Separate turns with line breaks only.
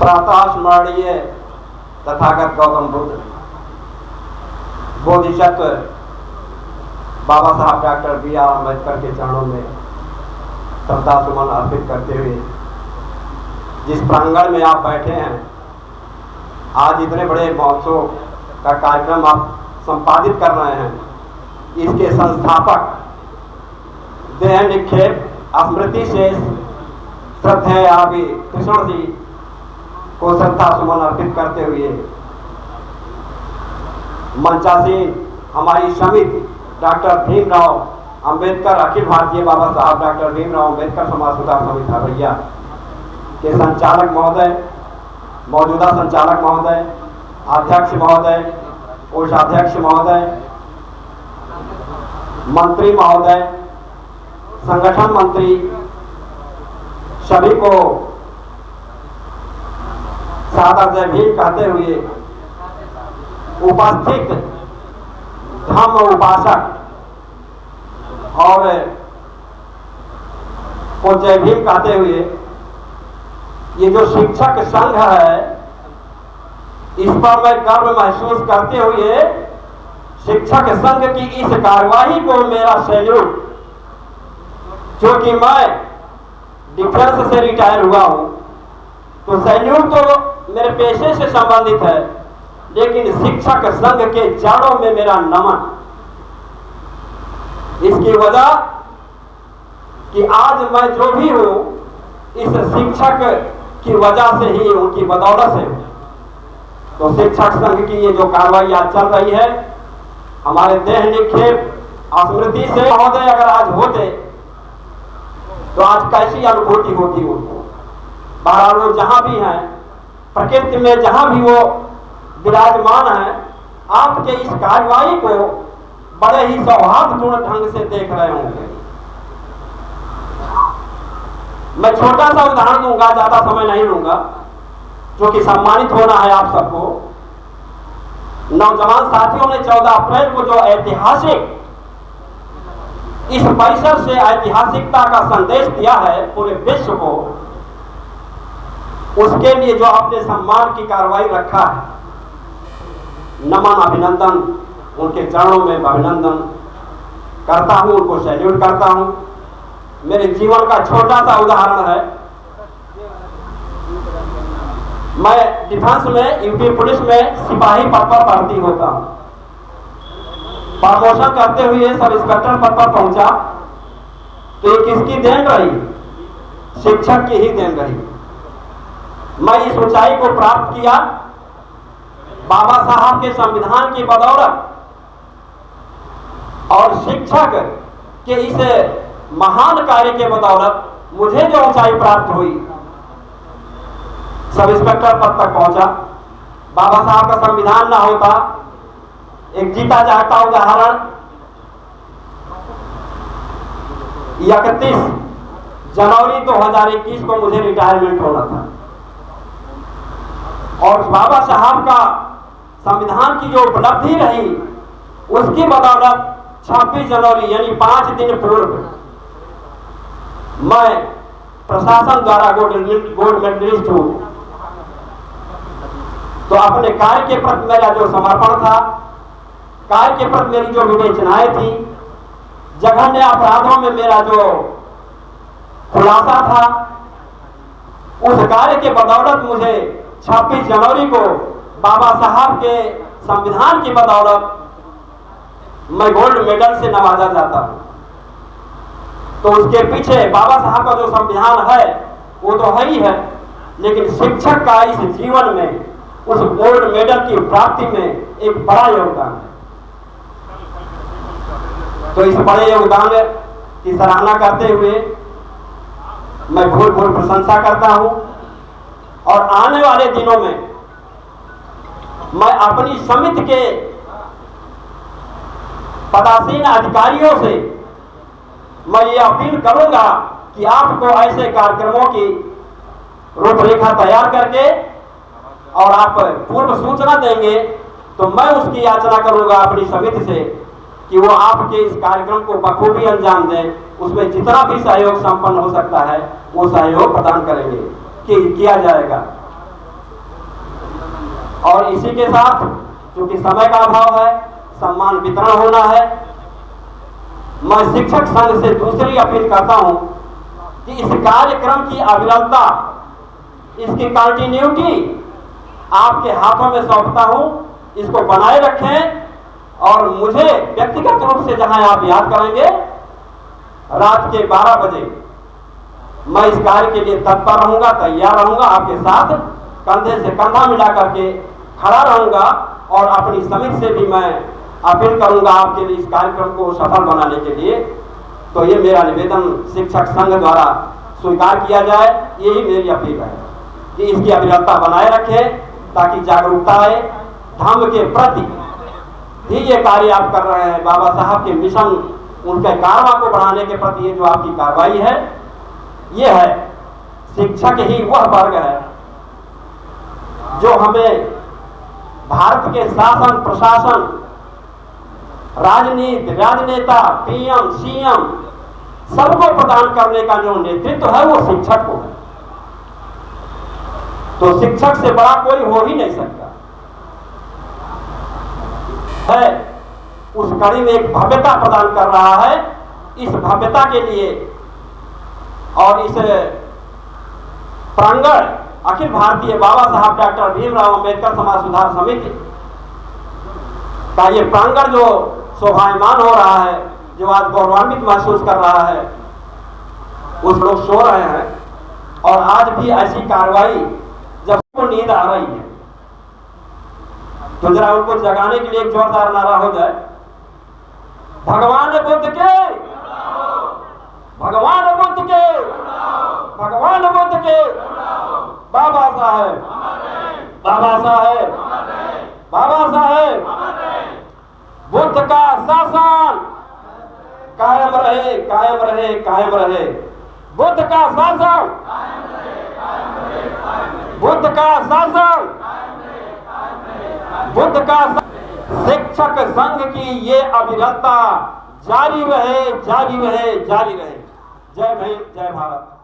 प्रातः स्मरणीय तथागत गौतम बुद्ध बोधिसत्व बाबा साहब डॉक्टर B.R. अम्बेडकर के चरणों में श्रद्धा सुमन अर्पित करते हुए जिस प्रांगण में आप बैठे हैं, आज इतने बड़े महोत्सव का कार्यक्रम आप संपादित कर रहे हैं, इसके संस्थापक देह निक्षेप स्मृति शेष श्रद्धेय आदि कृष्ण जी को श्रद्धा सुमन अर्पित करते हुए मंचासीन हमारी समिति डॉक्टर भीमराव अंबेडकर अखिल भारतीय बाबा साहब डॉक्टर भीमराव अंबेडकर समाज सुधार समिति भैया के संचालक महोदय, मौजूदा संचालक महोदय, अध्यक्ष महोदय, कोषाध्यक्ष महोदय, मंत्री महोदय, संगठन मंत्री, सभी को सादर जय भीम कहते हुए उपस्थित धम्म उपासक और को जय भीम कहते हुए ये जो शिक्षक संघ है, इस पर मैं गर्व महसूस करते हुए शिक्षक संघ की इस कार्यवाही को मेरा सैल्यूट, क्योंकि मैं डिफेंस से रिटायर हुआ हूं तो सैल्यूट तो मेरे पेशे से संबंधित है, लेकिन शिक्षक संघ के जड़ों में मेरा नमन। इसकी वजह कि आज मैं जो भी हूं इस शिक्षक की वजह से ही, उनकी बदौलत से। तो शिक्षक संघ की ये जो कार्रवाई आज चल रही है, हमारे देह निक्षेप स्मृति से महोदय अगर आज होते तो आज कैसी अनुभूति होती उनको। बहरहाल वो जहां भी हैं, प्रकृति में जहां भी वो विराजमान है, आपके इस कार्यवाही को बड़े ही सौहार्दपूर्ण ढंग से देख रहे होंगे। मैं छोटा सा उदाहरण दूंगा, ज्यादा समय नहीं लूंगा, क्योंकि सम्मानित होना है आप सबको। नौजवान साथियों ने 14 अप्रैल को जो ऐतिहासिक इस परिसर से ऐतिहासिकता का संदेश दिया है पूरे विश्व को, उसके लिए जो आपने सम्मान की कार्रवाई रखा है, नमन, अभिनंदन, उनके चरणों में अभिनंदन करता हूं, उनको सैल्यूट करता हूं। मेरे जीवन का छोटा सा उदाहरण है, मैं डिफेंस में यूपी पुलिस में सिपाही पद पर भर्ती होता हूं। प्रमोशन करते हुए सब इंस्पेक्टर पद पर पहुंचा तो ये किसकी देन रही? शिक्षक की ही देन रही। मैं इस ऊंचाई को प्राप्त किया बाबा साहब के संविधान की बदौलत, और शिक्षक के इस महान कार्य के बदौलत मुझे जो ऊंचाई प्राप्त हुई, सब इंस्पेक्टर पद तक पहुंचा। बाबा साहब का संविधान ना होता, एक जीता जागता उदाहरण, 31 जनवरी 2021 को मुझे रिटायरमेंट होना था, और बाबा साहब का संविधान की जो उपलब्धि रही उसकी बदौलत 26 जनवरी यानी 5 दिन पूर्व मैं प्रशासन द्वारा गोल्ड मेडलिस्ट हूं। तो अपने कार्य के प्रति मेरा जो समर्पण था, कार्य के प्रति मेरी जो विवेचनाएं थी, जघन्य अपराधों में मेरा जो खुलासा था, उस कार्य के बदौलत मुझे 26 जनवरी को बाबा साहब के संविधान की बदौलत मैं गोल्ड मेडल से नवाजा जाता हूं। तो उसके पीछे बाबा साहब का जो संविधान है वो तो है ही है, लेकिन शिक्षक का इस जीवन में उस गोल्ड मेडल की प्राप्ति में एक बड़ा योगदान है। तो इस बड़े योगदान की सराहना करते हुए मैं भूल प्रशंसा करता हूं, और आने वाले दिनों में मैं अपनी समिति के पदासीन अधिकारियों से मैं ये अपील करूंगा कि आपको ऐसे कार्यक्रमों की रूपरेखा तैयार करके और आप पूर्व सूचना देंगे तो मैं उसकी याचना करूंगा अपनी समिति से कि वो आपके इस कार्यक्रम को बखूबी अंजाम दें। उसमें जितना भी सहयोग संपन्न हो सकता है वो सहयोग प्रदान करेंगे, कि किया जाएगा। और इसी के साथ चूंकि समय का अभाव है, सम्मान वितरण होना है, मैं शिक्षक संघ से दूसरी अपील करता हूं कि इस कार्यक्रम की अविरलता, इसकी कंटिन्यूटी आपके हाथों में सौंपता हूं, इसको बनाए रखें। और मुझे व्यक्तिगत रूप से जहां आप याद करेंगे, रात के 12 बजे मैं इस कार्य के लिए तत्पर रहूंगा, तैयार रहूंगा, आपके साथ कंधे से कंधा मिला करके खड़ा रहूंगा। और अपनी समिति से भी मैं अपील करूंगा आपके लिए इस कार्यक्रम को सफल बनाने के लिए। तो ये मेरा निवेदन शिक्षक संघ द्वारा स्वीकार किया जाए, यही मेरी अपील है कि इसकी अविरलता बनाए रखें ताकि जागरूकता आए। धर्म के प्रति ही ये कार्य आप कर रहे हैं, बाबा साहब के मिशन, उनके कारवा को बढ़ाने के प्रति ये जो आपकी कार्रवाई है, ये है। शिक्षक ही वह वर्ग है जो हमें भारत के शासन प्रशासन, राजनीति, राजनेता, पीएम, सीएम सबको प्रदान करने का जो नेतृत्व है वो शिक्षक को है। तो शिक्षक से बड़ा कोई हो ही नहीं सकता है। उस कड़ी में एक भव्यता प्रदान कर रहा है। इस भव्यता के लिए और इस प्रांगण अखिल भारतीय बाबा साहब डॉक्टर भीमराव अंबेडकर समाज सुधार समिति का ये प्रांगण जो शोभायमान हो रहा है, जो आज गौरवान्वित महसूस कर रहा है, उस लोग सो रहे हैं। और आज भी ऐसी कार्रवाई जब उनको नींद आ रही है तो जरा उनको जगाने के लिए एक जोरदार नारा हो जाए, भगवान बुद्ध के, भगवान बुद्ध के, भगवान बुद्ध के, बाबा साहेब, बाबा साहेब, बाबा साहेब, बुद्ध का शासन कायम रहे, कायम रहे, कायम रहे। बुद्ध का शासन, बुद्ध का शासन, बुद्ध का शिक्षक संघ की ये अविरलता जारी रहे, जारी रहे, जारी रहे। जय भीम, जय भारत।